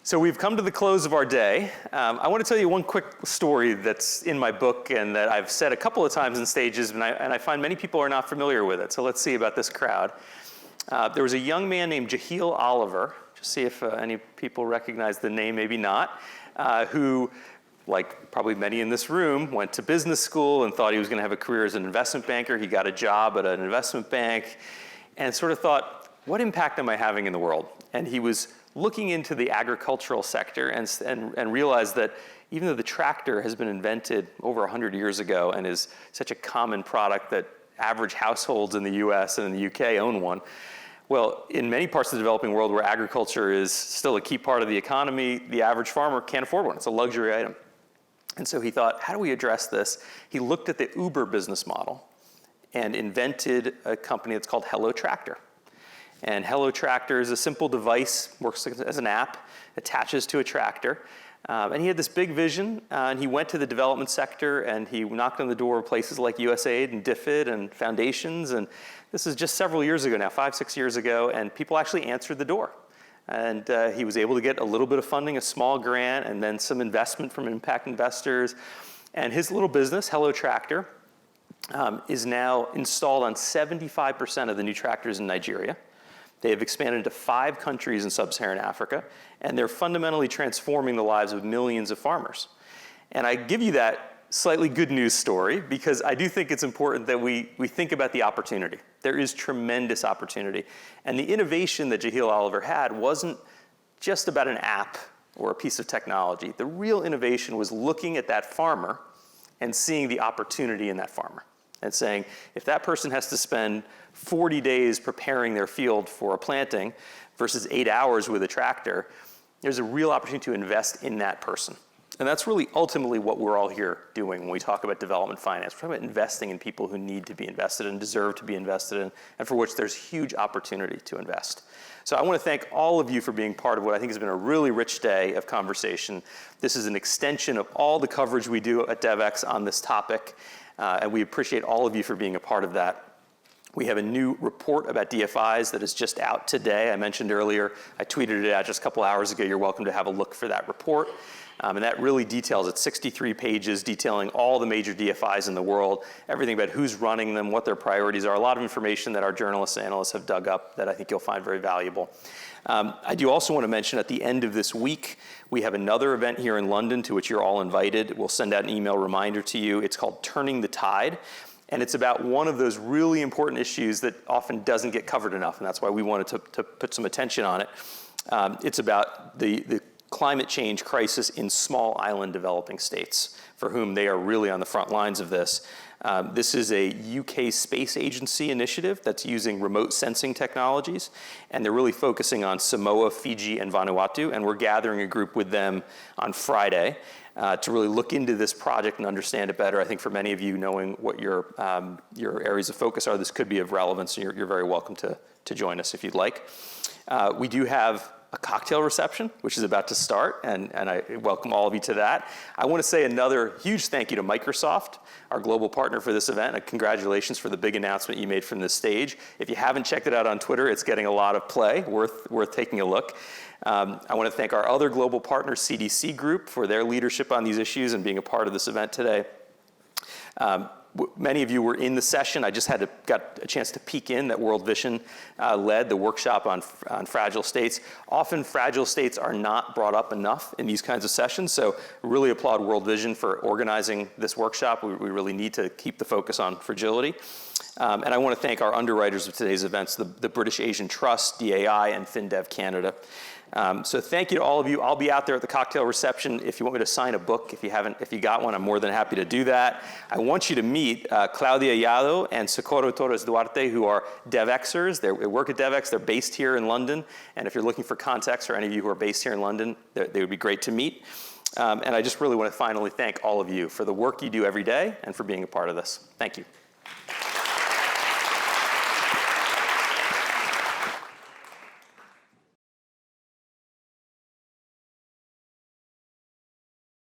So we've come to the close of our day. I want to tell you one quick story that's in my book and that I've said a couple of times in stages, and I find many people are not familiar with it. So let's see about this crowd. There was a young man named Jehiel Oliver, just see if any people recognize the name, maybe not, who, like probably many in this room, went to business school and thought he was going to have a career as an investment banker. He got a job at an investment bank and sort of thought, what impact am I having in the world? And he was looking into the agricultural sector and realized that even though the tractor has been invented over 100 years ago and is such a common product that average households in the US and in the UK own one, well, in many parts of the developing world where agriculture is still a key part of the economy, the average farmer can't afford one. It's a luxury item. And so he thought, how do we address this? He looked at the Uber business model and invented a company that's called Hello Tractor. And Hello Tractor is a simple device, works as an app, attaches to a tractor. And he had this big vision, and he went to the development sector, and he knocked on the door of places like USAID and DFID and foundations. And this is just several years ago now, 5, 6 years ago, and people actually answered the door. And he was able to get a little bit of funding, a small grant, and then some investment from impact investors. And his little business, Hello Tractor, is now installed on 75% of the new tractors in Nigeria. They have expanded to 5 countries in sub-Saharan Africa, and they're fundamentally transforming the lives of millions of farmers. And I give you that slightly good news story because I do think it's important that we think about the opportunity. There is tremendous opportunity. And the innovation that Jehiel Oliver had wasn't just about an app or a piece of technology. The real innovation was looking at that farmer and seeing the opportunity in that farmer. And saying, if that person has to spend 40 days preparing their field for a planting versus 8 hours with a tractor, there's a real opportunity to invest in that person. And that's really ultimately what we're all here doing when we talk about development finance. We're talking about investing in people who need to be invested in, deserve to be invested in, and for which there's huge opportunity to invest. So I want to thank all of you for being part of what I think has been a really rich day of conversation. This is an extension of all the coverage we do at Devex on this topic. And we appreciate all of you for being a part of that. We have a new report about DFIs that is just out today. I mentioned earlier, I tweeted it out just a couple hours ago. You're welcome to have a look for that report. And that really details, it's 63 pages detailing all the major DFIs in the world, everything about who's running them, what their priorities are, a lot of information that our journalists and analysts have dug up that I think you'll find very valuable. I do also want to mention at the end of this week, we have another event here in London to which you're all invited. We'll send out an email reminder to you. It's called Turning the Tide. And it's about one of those really important issues that often doesn't get covered enough. And that's why we wanted to put some attention on it. It's about the climate change crisis in small island developing states, for whom they are really on the front lines of this. This is a UK space agency initiative that's using remote sensing technologies, and they're really focusing on Samoa, Fiji, and Vanuatu, and we're gathering a group with them on Friday to really look into this project and understand it better. I think for many of you, knowing what your areas of focus are, this could be of relevance, and you're very welcome to join us if you'd like. We do have a cocktail reception, which is about to start, and I welcome all of you to that. I want to say another huge thank you to Microsoft, our global partner for this event, and congratulations for the big announcement you made from this stage. If you haven't checked it out on Twitter, it's getting a lot of play, worth taking a look. I want to thank our other global partner, CDC Group, for their leadership on these issues and being a part of this event today. Many of you were in the session. I just got a chance to peek in that World Vision led the workshop on fragile states. Often fragile states are not brought up enough in these kinds of sessions, so really applaud World Vision for organizing this workshop. We really need to keep the focus on fragility. And I want to thank our underwriters of today's events, the British Asian Trust, DAI, and FinDev Canada. So thank you to all of you. I'll be out there at the cocktail reception. If you want me to sign a book, if you got one, I'm more than happy to do that. I want you to meet Claudia Yado and Socorro Torres Duarte, who are Devexers. They work at Devex. They're based here in London. And if you're looking for context, or any of you who are based here in London, they would be great to meet. And I just really want to finally thank all of you for the work you do every day and for being a part of this. Thank you.